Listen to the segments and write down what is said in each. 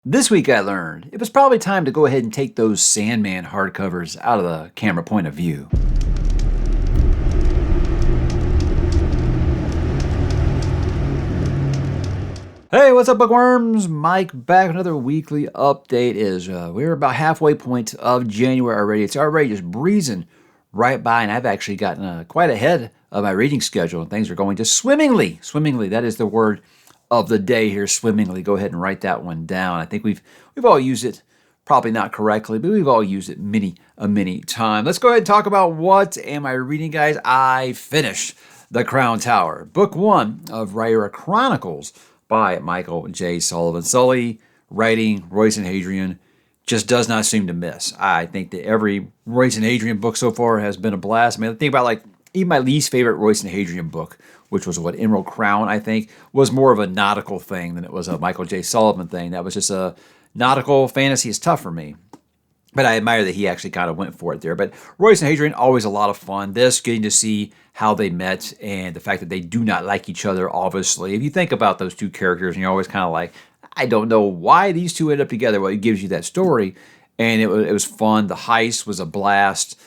This week I learned it was probably time to go ahead and take those Sandman hardcovers out of the camera point of view. Hey, what's up, bookworms? Mike back with another weekly update. We're about halfway point of January already. It's already just breezing right by, and I've actually gotten quite ahead of my reading schedule, and things are going just swimmingly. Swimmingly, that is the word of the day here. Swimmingly. Go ahead and write that one down. I think we've all used it, probably not correctly, but we've all used it many time. Let's go ahead and talk about what am I reading, guys. I finished The Crown Tower, book one of Rhaegar Chronicles by Michael J. Sullivan. Sully, writing, Royce and Hadrian, just does not seem to miss. I think that every Royce and Hadrian book so far has been a blast. I mean, think about even my least favorite Royce and Hadrian book, which was Emerald Crown, I think, was more of a nautical thing than it was a Michael J. Sullivan thing. That was just a nautical fantasy is tough for me. But I admire that he actually kind of went for it there. But Royce and Hadrian, always a lot of fun. This, getting to see how they met and the fact that they do not like each other, obviously. If you think about those two characters, and you're always kind of like, I don't know why these two end up together. Well, it gives you that story. And it was fun. The heist was a blast.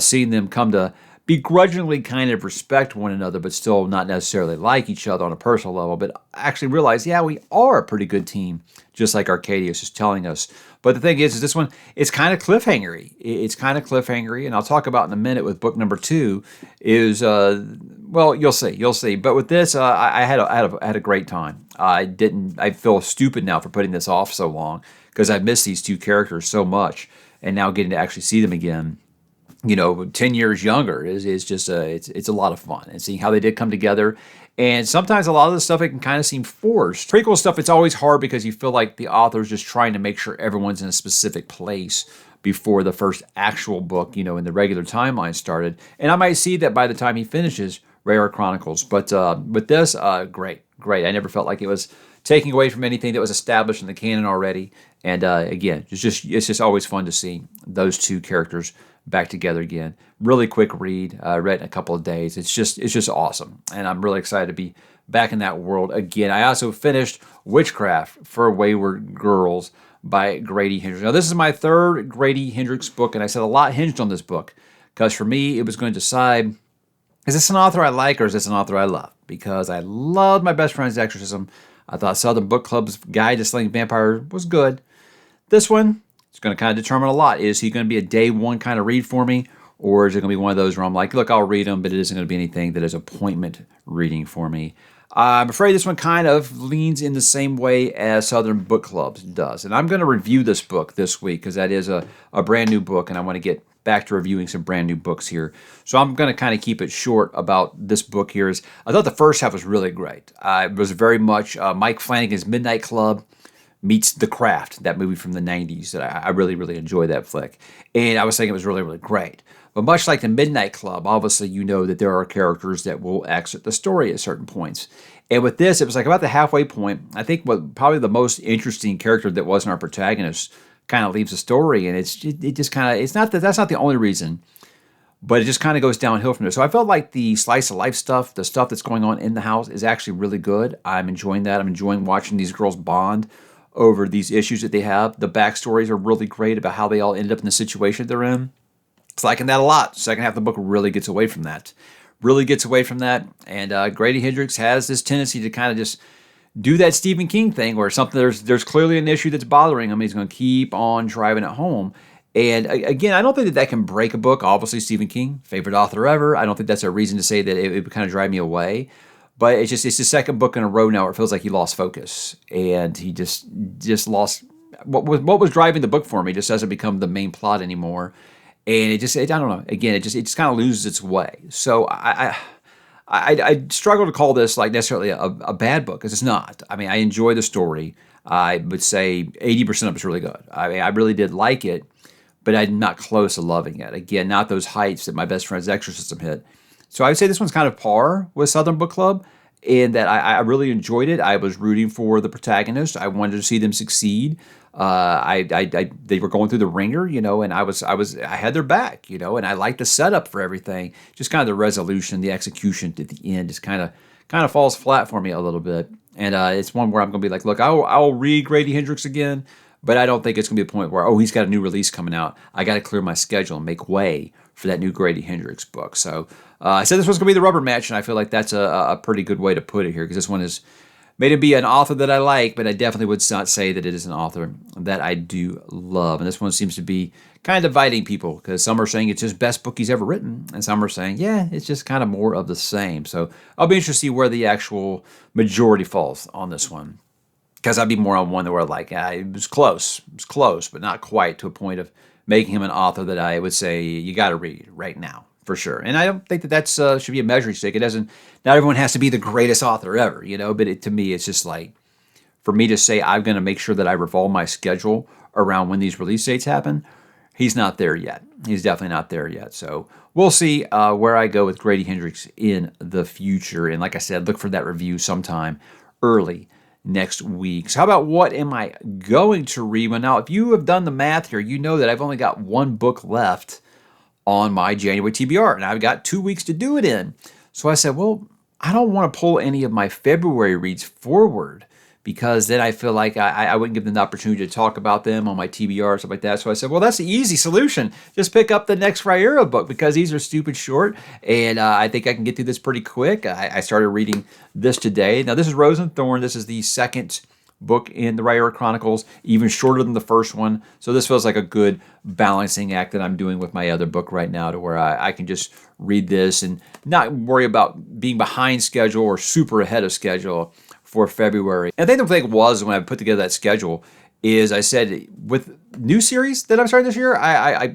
Seeing them come to begrudgingly kind of respect one another, but still not necessarily like each other on a personal level, but actually realize, yeah, we are a pretty good team, just like Arcadius is telling us. But the thing is this one, it's kind of cliffhangery. It's kind of cliffhangery, and I'll talk about in a minute with book number two. Well, you'll see. But with this, I had a great time. I feel stupid now for putting this off so long because I missed these two characters so much, and now getting to actually see them again, 10 years younger is just it's a lot of fun, and seeing how they did come together. And sometimes a lot of the stuff, it can kind of seem forced. Prequel stuff, it's always hard because you feel like the author's just trying to make sure everyone's in a specific place before the first actual book, in the regular timeline started. And I might see that by the time he finishes Rhaegar Chronicles. But with this, great. I never felt like it was taking away from anything that was established in the canon already. And again, it's just always fun to see those two characters back together again. Really quick read. Read in a couple of days. It's just awesome, and I'm really excited to be back in that world again. I also finished Witchcraft for Wayward Girls by Grady Hendrix. Now, this is my third Grady Hendrix book, and I said a lot hinged on this book because for me, it was going to decide, is this an author I like or is this an author I love? Because I loved My Best Friend's Exorcism. I thought Southern Book Club's Guide to Slaying Vampires was good. This one, it's going to kind of determine a lot. Is he going to be a day one kind of read for me, or is it going to be one of those where I'm like, look, I'll read them, but it isn't going to be anything that is appointment reading for me? I'm afraid this one kind of leans in the same way as Southern Book Clubs does. And I'm going to review this book this week because that is a brand new book, and I want to get back to reviewing some brand new books here. So I'm going to kind of keep it short about this book here. I thought the first half was really great. It was very much Mike Flanagan's Midnight Club meets The Craft, that movie from the 90s that I really enjoyed that flick. And I was thinking it was really great. But much like the Midnight Club, obviously you know that there are characters that will exit the story at certain points. And with this, it was like about the halfway point. I think what probably the most interesting character that wasn't our protagonist kind of leaves the story, and it's not that that's not the only reason, but it just kind of goes downhill from there. So I felt like the slice of life stuff, the stuff that's going on in the house, is actually really good. I'm enjoying that. I'm enjoying watching these girls bond over these issues that they have. The backstories are really great about how they all ended up in the situation they're in. It's liking that a lot. Second half of the book really gets away from that. And Grady Hendrix has this tendency to kind of just do that Stephen King thing where something there's clearly an issue that's bothering him. He's going to keep on driving it home. And again, I don't think that can break a book. Obviously, Stephen King, favorite author ever. I don't think that's a reason to say that it would kind of drive me away. But it's the second book in a row now where it feels like he lost focus, and he just lost what was driving the book for me. Just doesn't become the main plot anymore, and I don't know. Again, it just kind of loses its way. So I struggle to call this like necessarily a bad book because it's not. I mean, I enjoy the story. I would say 80% of it's really good. I mean, I really did like it, but I'm not close to loving it. Again, not those heights that My Best Friend's Exorcism hit. So I would say this one's kind of par with Southern Book Club in that I really enjoyed it. I was rooting for the protagonist. I wanted to see them succeed. They were going through the ringer, and I had their back, and I liked the setup for everything. Just kind of the resolution, the execution at the end just kind of falls flat for me a little bit. And it's one where I'm going to be like, look, I'll read Grady Hendrix again, but I don't think it's going to be a point where, oh, he's got a new release coming out. I got to clear my schedule and make way for that new Grady Hendrix book. So I said this was going to be the rubber match, and I feel like that's a pretty good way to put it here, because this one is made him be an author that I like, but I definitely would not say that it is an author that I do love. And this one seems to be kind of dividing people, because some are saying it's his best book he's ever written, and some are saying, yeah, it's just kind of more of the same. So I'll be interested to see where the actual majority falls on this one, because I'd be more on one where like, it was close, but not quite to a point of making him an author that I would say you got to read right now. For sure. And I don't think that that's should be a measuring stick. It doesn't, not everyone has to be the greatest author ever, but to me, it's just like, for me to say I'm going to make sure that I revolve my schedule around when these release dates happen, he's not there yet. He's definitely not there yet. So we'll see where I go with Grady Hendrix in the future. And like I said, look for that review sometime early next week. So how about what am I going to read? Well, now, if you have done the math here, you know that I've only got one book left on my January TBR, and I've got 2 weeks to do it in. So I said, well, I don't want to pull any of my February reads forward, because then I feel like I wouldn't give them the opportunity to talk about them on my TBR or stuff like that. So I said, well, that's the easy solution. Just pick up the next ℓ𝕬𝕣𝕉 book, because these are stupid short, and I think I can get through this pretty quick. I started reading this today. Now, this is Rose and Thorn. This is the second book in the ℓ𝕬𝕣𝕉 Chronicles, even shorter than the first one. So this feels like a good balancing act that I'm doing with my other book right now, to where I can just read this and not worry about being behind schedule or super ahead of schedule for February. And I think the thing was, when I put together that schedule, is I said, with new series that I'm starting this year, I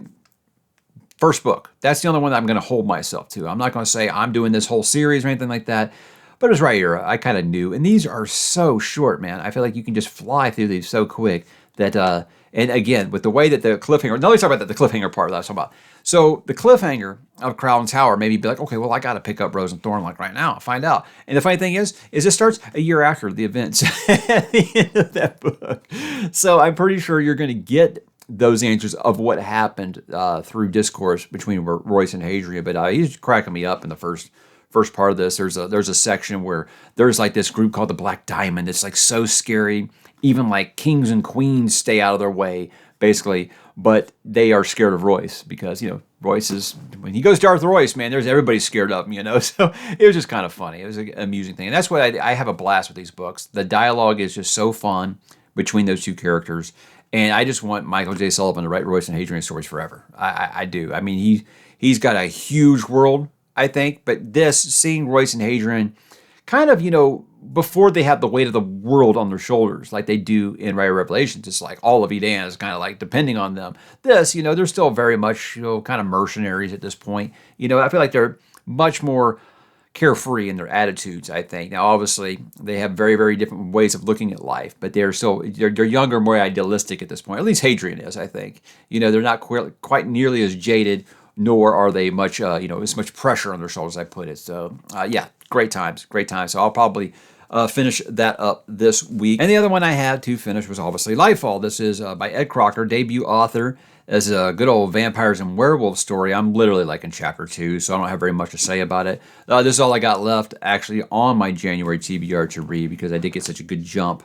first book, that's the only one that I'm going to hold myself to. I'm not going to say I'm doing this whole series or anything like that. But it was ℓ𝕬𝕣𝕉. I kind of knew. And these are so short, man. I feel like you can just fly through these so quick that, and again, with the way that the cliffhanger, now let's talk about the cliffhanger part that I was talking about. So the cliffhanger of Crown Tower made me be like, okay, well, I got to pick up Rose and Thorn like right now, find out. And the funny thing is it starts a year after the events at the end of that book. So I'm pretty sure you're going to get those answers of what happened through discourse between Royce and Hadria. But he's cracking me up in the first part of this. There's a section where there's like this group called the Black Diamond. It's like so scary. Even like kings and queens stay out of their way, basically. But they are scared of Royce, because, Royce is, when he goes Darth Royce, man, everybody's scared of him, So it was just kind of funny. It was an amusing thing. And that's what I have a blast with these books. The dialogue is just so fun between those two characters. And I just want Michael J. Sullivan to write Royce and Hadrian stories forever. I do. I mean, he's got a huge world, I think, but seeing Royce and Hadrian kind of, before they have the weight of the world on their shoulders, like they do in Ray of Revelations, it's like all of Edan is kind of like depending on them. This, they're still very much, kind of mercenaries at this point. I feel like they're much more carefree in their attitudes, I think. Now, obviously, they have very, very different ways of looking at life, but they're younger, more idealistic at this point. At least Hadrian is, I think. They're not quite nearly as jaded, nor are they much, as much pressure on their shoulders, I put it. So, yeah, great times. So I'll probably finish that up this week. And the other one I had to finish was obviously Lightfall. This is by Ed Crocker, debut author. As a good old vampires and werewolves story. I'm literally like in chapter 2, so I don't have very much to say about it. This is all I got left actually on my January TBR to read, because I did get such a good jump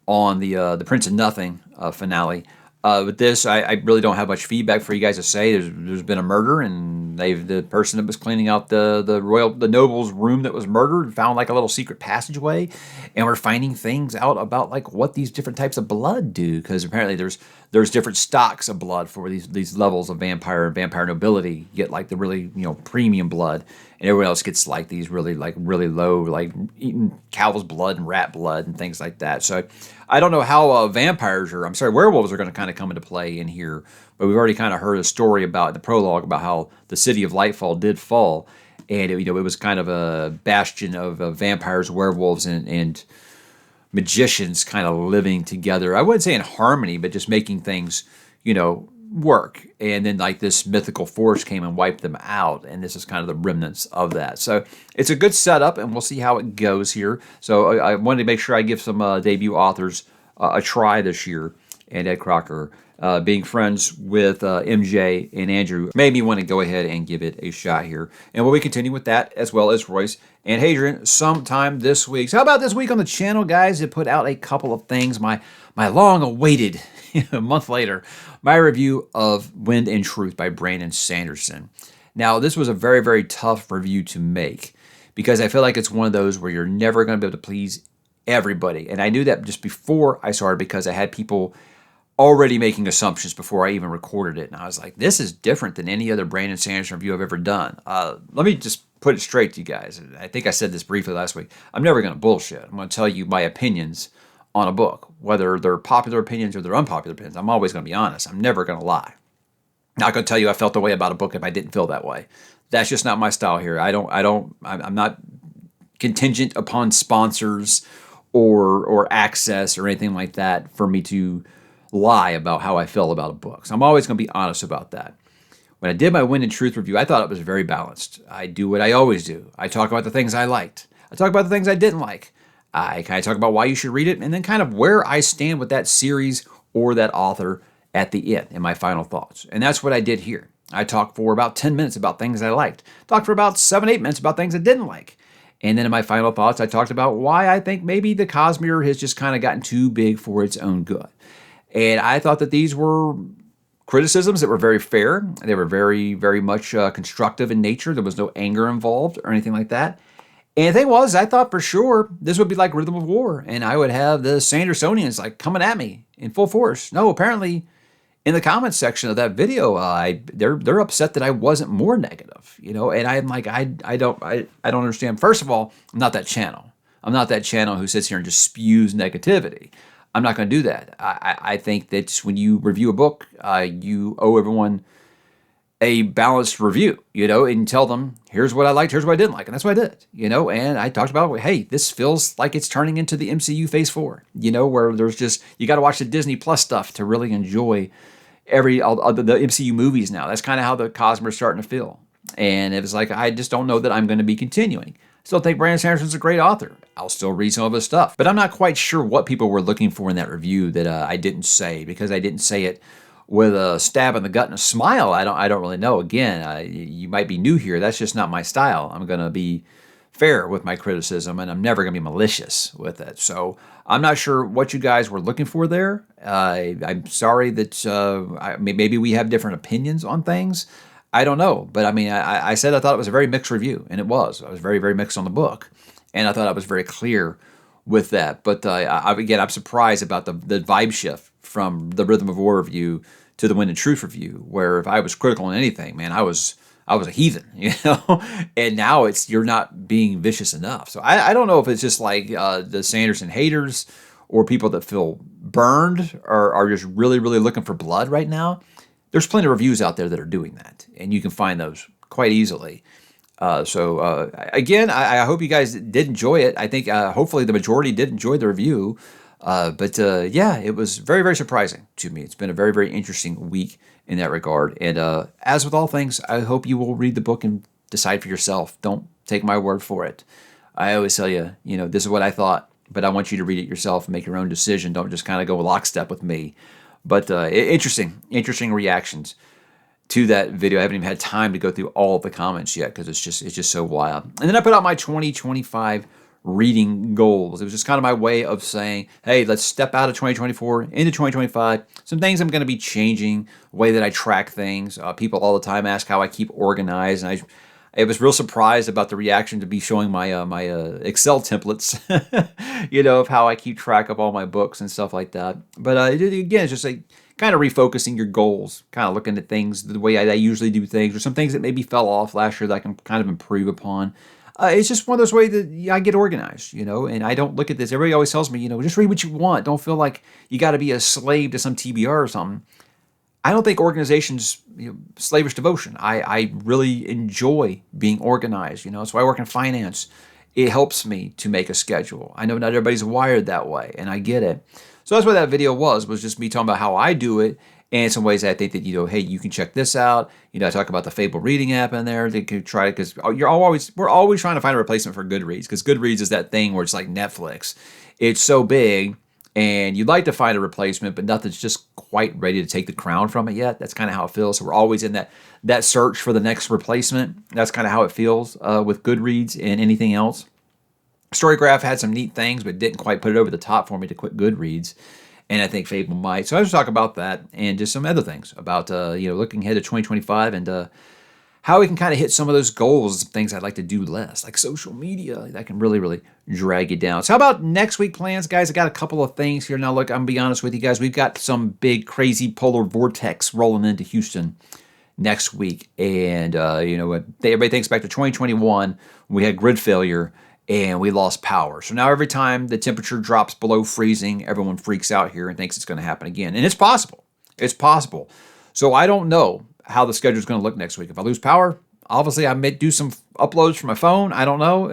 on the Prince of Nothing finale. With this, I really don't have much feedback for you guys to say. There's been a murder, and the person that was cleaning out the noble's room that was murdered found like a little secret passageway, and we're finding things out about like what these different types of blood do, because apparently there's different stocks of blood for these levels of vampire and vampire nobility. You get like the really premium blood, and everyone else gets like these really low, like eating cow's blood and rat blood and things like that. So I don't know how werewolves are going to kind of come into play in here, but we've already kind of heard a story about the prologue about how the city of Lightfall did fall, and it was kind of a bastion of vampires, werewolves, and magicians kind of living together. I wouldn't say in harmony, but just making things, work. And then like this mythical force came and wiped them out, and this is kind of the remnants of that. So it's a good setup, and we'll see how it goes here. So I wanted to make sure I give some debut authors a try this year. and Ed Crocker. Being friends with MJ and Andrew made me want to go ahead and give it a shot here. And we'll be continuing with that as well as Royce and Hadrian sometime this week. So how about this week on the channel, guys? It put out a couple of things. My long-awaited, a month later, my review of Wind and Truth by Brandon Sanderson. Now, this was a very, very tough review to make because I feel like it's one of those where you're never going to be able to please everybody. And I knew that just before I started because I had people already making assumptions before I even recorded it. And I was like, this is different than any other Brandon Sanderson review I've ever done. Let me just put it straight to you guys. I think I said this briefly last week. I'm never going to bullshit. I'm going to tell you my opinions on a book, whether they're popular opinions or they're unpopular opinions. I'm always going to be honest. I'm never going to lie. Not going to tell you I felt the way about a book if I didn't feel that way. That's just not my style here. I'm not contingent upon sponsors or access or anything like that for me to lie about how I feel about a book. So I'm always going to be honest about that. When I did my Wind and Truth review, I thought it was very balanced. I do what I always do. I talk about the things I liked. I talk about the things I didn't like. I kind of talk about why you should read it and then kind of where I stand with that series or that author at the end in my final thoughts. And that's what I did here. I talked for about 10 minutes about things I liked. Talked for about 7-8 minutes about things I didn't like. And then in my final thoughts, I talked about why I think maybe the ℙ𝕦𝕣𝕠𝕜𝕤 has just kind of gotten too big for its own good. And I thought that these were criticisms that were very fair. They were very, very much constructive in nature. There was no anger involved or anything like that. And the thing was, I thought for sure this would be like Rhythm of War, and I would have the Sandersonians like coming at me in full force. No, apparently in the comments section of that video, they're upset that I wasn't more negative, you know. And I'm like, I don't understand. First of all, I'm not that channel. I'm not that channel who sits here and just spews negativity. I'm not going to do that. I think that when you review a book, you owe everyone a balanced review, you know, and tell them, here's what I liked, here's what I didn't like. And that's what I did, you know, and I talked about, hey, this feels like it's turning into the MCU Phase 4, you know, where there's just, you got to watch the Disney Plus stuff to really enjoy all the MCU movies now. That's kind of how the ℙ𝕦𝕣𝕠𝕜 is starting to feel. And it was like, I just don't know that I'm going to be continuing. Still think Brandon Sanderson's a great author. I'll still read some of his stuff. But I'm not quite sure what people were looking for in that review that I didn't say, because I didn't say it with a stab in the gut and a smile. I don't really know. Again, you might be new here. That's just not my style. I'm going to be fair with my criticism, and I'm never going to be malicious with it. So I'm not sure what you guys were looking for there. I'm sorry that maybe we have different opinions on things. I don't know. But I mean, I said I thought it was a very mixed review, and it was. I was very, very mixed on the book, and I thought I was very clear with that. But again, I'm surprised about the vibe shift from the Rhythm of War review to the Wind and Truth review, where if I was critical on anything, man, I was a heathen, you know? And now you're not being vicious enough. So I don't know if it's just like the Sanderson haters or people that feel burned or are just really, really looking for blood right now. There's plenty of reviews out there that are doing that, and you can find those quite easily. Again, I hope you guys did enjoy it. I think hopefully the majority did enjoy the review. Yeah, it was very, very surprising to me. It's been a very, very interesting week in that regard. And as with all things, I hope you will read the book and decide for yourself. Don't take my word for it. I always tell you, you know, this is what I thought, but I want you to read it yourself and make your own decision. Don't just kind of go lockstep with me. But interesting reactions to that video. I haven't even had time to go through all of the comments yet because it's just so wild. And then I put out my 2025 reading goals. It was just kind of my way of saying, hey, let's step out of 2024 into 2025. Some things I'm going to be changing, the way that I track things. People all the time ask how I keep organized, and I was real surprised about the reaction to be showing my Excel templates, you know, of how I keep track of all my books and stuff like that. But again, it's just like kind of refocusing your goals, kind of looking at things the way I usually do things, or some things that maybe fell off last year that I can kind of improve upon. It's just one of those ways that I get organized, you know, and I don't look at this. Everybody always tells me, you know, just read what you want. Don't feel like you got to be a slave to some TBR or something. I don't think organization's, you know, slavish devotion. I really enjoy being organized, you know. That's why I work in finance. It helps me to make a schedule. I know not everybody's wired that way, and I get it. So that's what that video was just me talking about how I do it. And some ways I think that, you know, hey, you can check this out. You know, I talk about the Fable reading app in there. They could try it because we're always trying to find a replacement for Goodreads, because Goodreads is that thing where it's like Netflix. It's so big and you'd like to find a replacement, but nothing's just quite ready to take the crown from it yet. That's kind of how it feels. So we're always in that search for the next replacement. That's kind of how it feels with Goodreads and anything else. Storygraph had some neat things, but didn't quite put it over the top for me to quit Goodreads. And I think Fable might. So I was talk about that and just some other things about looking ahead to 2025 and how we can kind of hit some of those goals, things I'd like to do less, like social media. That can really, really drag you down. So how about next week plans, guys? I got a couple of things here. Now, look, I'm going to be honest with you guys. We've got some big, crazy polar vortex rolling into Houston next week. And, everybody thinks back to 2021 when we had grid failure and we lost power. So now every time the temperature drops below freezing, everyone freaks out here and thinks it's going to happen again. And it's possible. It's possible. So I don't know how the schedule is going to look next week. If I lose power, obviously I may do some uploads from my phone. I don't know.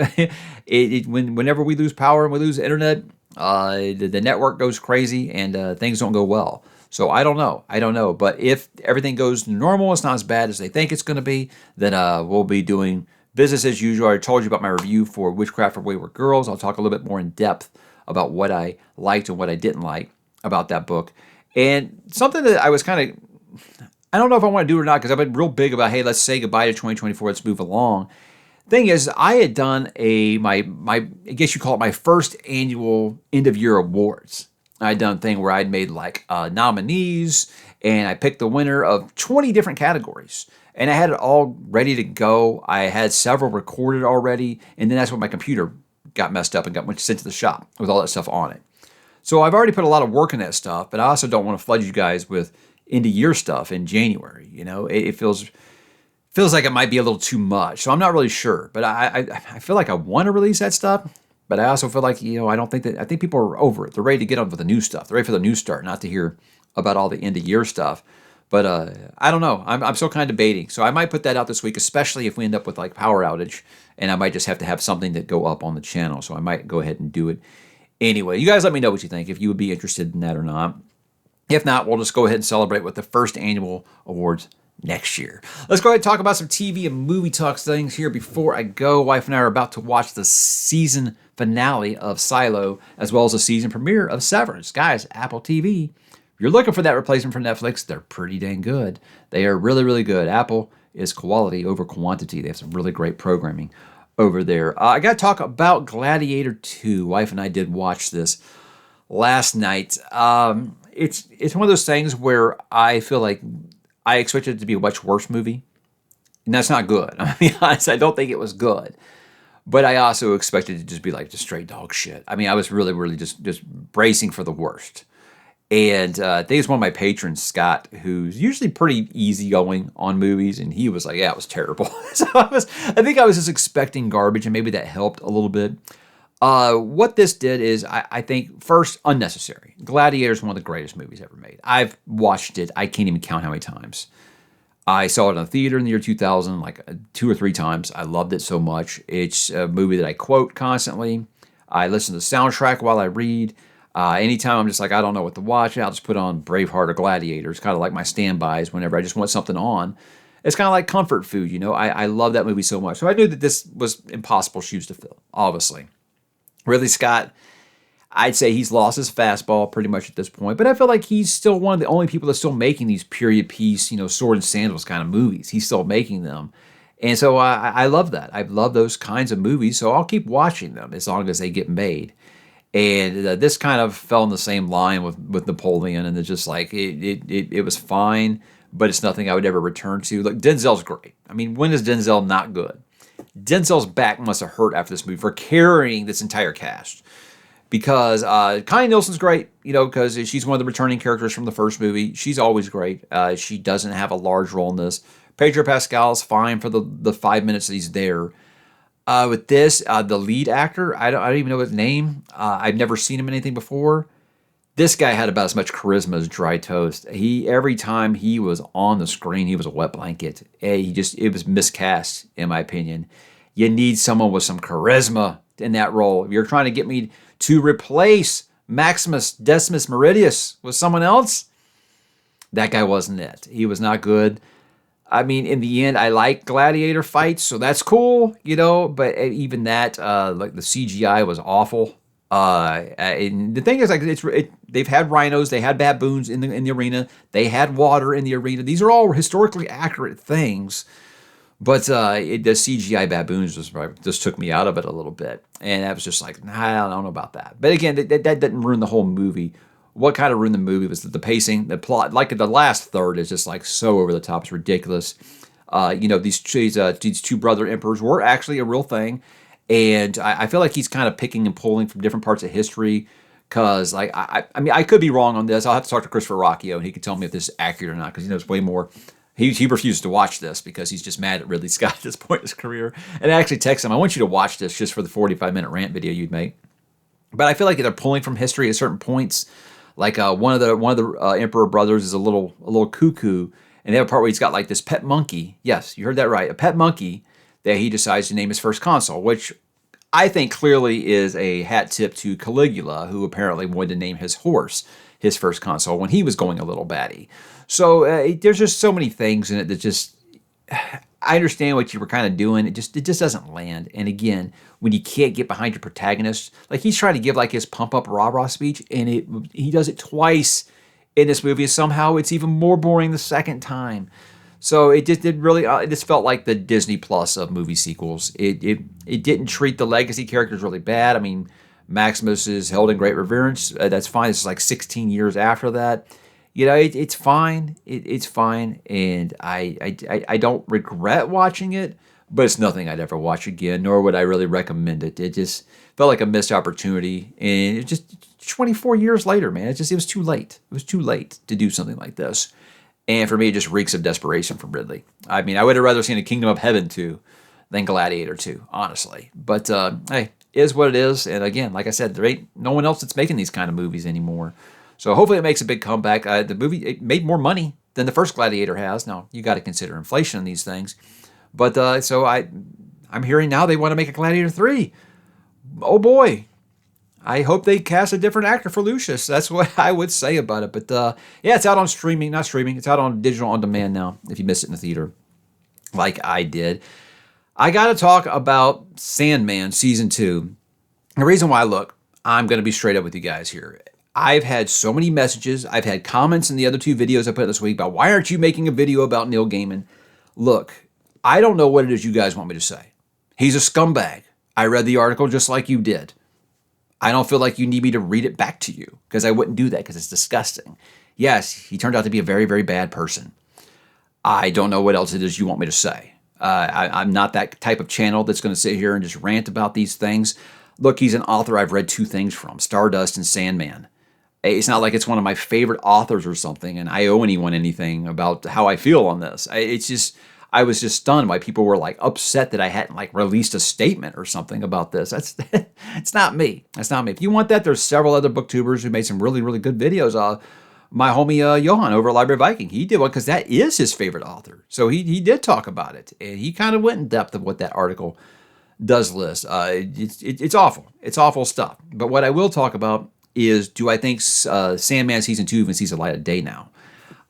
Whenever we lose power and we lose internet, the network goes crazy and things don't go well. So I don't know. But if everything goes normal, it's not as bad as they think it's going to be, then we'll be doing business as usual. I told you about my review for Witchcraft for Wayward Girls. I'll talk a little bit more in depth about what I liked and what I didn't like about that book. And something that I was kind of, I don't know if I want to do it or not, because I've been real big about, hey, let's say goodbye to 2024. Let's move along. Thing is, I had done my I guess you call it my first annual end of year awards. I'd done a thing where I'd made like nominees, and I picked the winner of 20 different categories. And I had it all ready to go. I had several recorded already, and then that's when my computer got messed up and got sent to the shop with all that stuff on it. So I've already put a lot of work in that stuff, but I also don't want to flood you guys with end of year stuff in January. It feels like it might be a little too much. So I'm not really sure, but I feel like I want to release that stuff. But I also feel like, I think people are over it. They're ready to get on with the new stuff. They're ready for the new start, not to hear about all the end of year stuff. But I don't know. I'm still kind of debating. So I might put that out this week, especially if we end up with like power outage, and I might just have to have something that go up on the channel. So I might go ahead and do it anyway. You guys let me know what you think, if you would be interested in that or not. If not, we'll just go ahead and celebrate with the first annual awards next year. Let's go ahead and talk about some TV and movie talks things here before I go. Wife and I are about to watch the season finale of Silo, as well as the season premiere of Severance. Guys, Apple TV. If you're looking for that replacement for Netflix, they're pretty dang good. They are really, really good. Apple is quality over quantity. They have some really great programming over there. I got to talk about Gladiator 2. Wife and I did watch this last night. It's one of those things where I feel like I expected it to be a much worse movie. And that's not good. I'm going to be honest. I don't think it was good. But I also expected it to just be like just straight dog shit. I mean, I was really, really just bracing for the worst. And I think it's one of my patrons, Scott, who's usually pretty easygoing on movies, and he was like, yeah, it was terrible. So I think I was just expecting garbage, and maybe that helped a little bit. What this did is, I think, first, unnecessary. Gladiator is one of the greatest movies ever made. I've watched it. I can't even count how many times. I saw it in a theater in the year 2000, like 2 or 3 times. I loved it so much. It's a movie that I quote constantly. I listen to the soundtrack while I read. Anytime I'm just like, I don't know what to watch, I'll just put on Braveheart or Gladiator. It's kind of like my standbys whenever I just want something on. It's kind of like comfort food, I love that movie so much. So I knew that this was impossible shoes to fill, obviously. Ridley Scott, I'd say he's lost his fastball pretty much at this point, but I feel like he's still one of the only people that's still making these period piece, sword and sandals kind of movies. He's still making them. And so I love that. I love those kinds of movies, so I'll keep watching them as long as they get made. And this kind of fell in the same line with Napoleon, and it's just like it was fine, but it's nothing I would ever return to. Look, Denzel's great. I mean, when is Denzel not good? Denzel's back must have hurt after this movie for carrying this entire cast, because Connie Nielsen's great, because she's one of the returning characters from the first movie. She's always great. She doesn't have a large role in this. Pedro Pascal's fine for the 5 minutes that he's there. With this, the lead actor, I don't even know his name. I've never seen him in anything before. This guy had about as much charisma as dry toast. Every time he was on the screen, he was a wet blanket. It was miscast, in my opinion. You need someone with some charisma in that role. If you're trying to get me to replace Maximus Decimus Meridius with someone else, that guy wasn't it. He was not good. I mean, in the end, I like gladiator fights, so that's cool, but even that, like the CGI was awful. And the thing is, like, they've had rhinos, they had baboons in the arena, they had water in the arena. These are all historically accurate things. But the CGI baboons just took me out of it a little bit. And I was just like, nah, I don't know about that. But again, that didn't ruin the whole movie. What kind of ruined the movie was the pacing, the plot. Like the last third is just like so over the top. It's ridiculous. These two brother emperors were actually a real thing. And I feel like he's kind of picking and pulling from different parts of history. Because like I mean, I could be wrong on this. I'll have to talk to Christopher Rocchio, and he can tell me if this is accurate or not, because he knows way more. He refuses to watch this because he's just mad at Ridley Scott at this point in his career. And I actually text him, I want you to watch this just for the 45-minute rant video you'd make. But I feel like they're pulling from history at certain points. Like one of the Emperor brothers is a little cuckoo, and they have a part where he's got like this pet monkey. Yes, you heard that right, a pet monkey that he decides to name his first consul, which I think clearly is a hat tip to Caligula, who apparently wanted to name his horse his first consul when he was going a little batty. So there's just so many things in it that just, I understand what you were kind of doing. It just doesn't land. And again, when you can't get behind your protagonist, like he's trying to give like his pump up rah-rah speech, and he does it twice in this movie. Somehow it's even more boring the second time. So it just did really, it just felt like the Disney Plus of movie sequels. It didn't treat the legacy characters really bad. I mean, Maximus is held in great reverence. That's fine. This is like 16 years after that. It's fine. It's fine, and I don't regret watching it, but it's nothing I'd ever watch again, nor would I really recommend it. It just felt like a missed opportunity, and it just 24 years later, man. It was too late. It was too late to do something like this, and for me, it just reeks of desperation from Ridley. I mean, I would have rather seen a Kingdom of Heaven 2 than Gladiator 2, honestly. But hey, it is what it is, and again, like I said, there ain't no one else that's making these kind of movies anymore. So hopefully it makes a big comeback. The movie, it made more money than the first Gladiator has. Now, you got to consider inflation in these things. But so I'm hearing now they want to make a Gladiator 3. Oh boy. I hope they cast a different actor for Lucius. That's what I would say about it. But yeah, it's out on streaming. Not streaming. It's out on digital on demand now if you missed it in the theater like I did. I got to talk about Sandman Season 2. The reason why, look, I'm going to be straight up with you guys here. I've had so many messages. I've had comments in the other 2 videos I put this week about why aren't you making a video about Neil Gaiman? Look, I don't know what it is you guys want me to say. He's a scumbag. I read the article just like you did. I don't feel like you need me to read it back to you because I wouldn't do that because it's disgusting. Yes, he turned out to be a very, very bad person. I don't know what else it is you want me to say. I'm not that type of channel that's going to sit here and just rant about these things. Look, he's an author I've read 2 things from, Stardust and Sandman. It's not like it's one of my favorite authors or something, and I owe anyone anything about how I feel on this. I was just stunned why people were like upset that I hadn't like released a statement or something about this. It's not me. That's not me. If you want that, there's several other booktubers who made some really, really good videos. My homie Johan over at Library Viking, he did one because that is his favorite author. So he did talk about it, and he kind of went in depth of what that article does list. It's awful. It's awful stuff. But what I will talk about is, do I think Sandman Season 2 even sees the light of day now?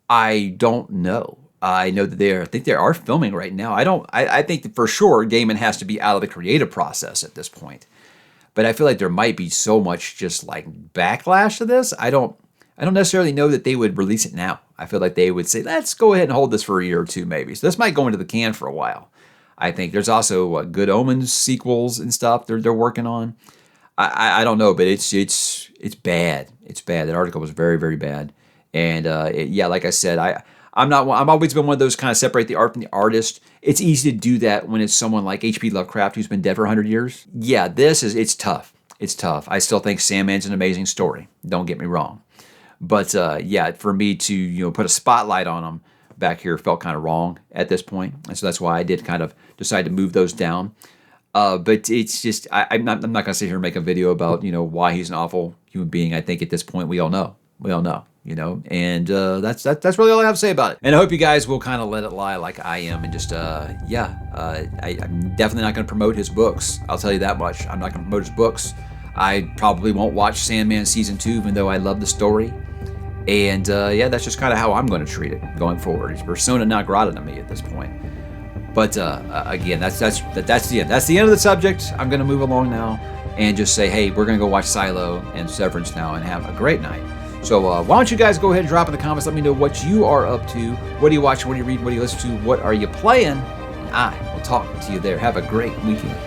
I don't know. I know that I think they are filming right now. I think that for sure Gaiman has to be out of the creative process at this point. But I feel like there might be so much just like backlash to this. I don't necessarily know that they would release it now. I feel like they would say, let's go ahead and hold this for a year or 2 maybe. So this might go into the can for a while. I think there's also Good Omens sequels and stuff they're working on. I don't know, but it's bad. It's bad. That article was very, very bad. And yeah, like I said, I'm always been one of those kind of separate the art from the artist. It's easy to do that when it's someone like H.P. Lovecraft who's been dead for 100 years. Yeah, it's tough. It's tough. I still think Sandman's an amazing story. Don't get me wrong. But yeah, for me to put a spotlight on him back here felt kind of wrong at this point. And so that's why I did kind of decide to move those down. But it's just, I'm not going to sit here and make a video about, why he's an awful human being. I think at this point we all know, and that's really all I have to say about it. And I hope you guys will kind of let it lie like I am and just, I'm definitely not going to promote his books. I'll tell you that much. I'm not going to promote his books. I probably won't watch Sandman Season 2, even though I love the story. And yeah, that's just kind of how I'm going to treat it going forward. It's persona non grata to me at this point. But again, that's the end. That's the end of the subject. I'm going to move along now. and just say, hey, we're going to go watch Silo and Severance now and have a great night. So why don't you guys go ahead and drop in the comments. Let me know what you are up to. What are you watching? What are you reading? What are you listening to? What are you playing? And I will talk to you there. Have a great weekend.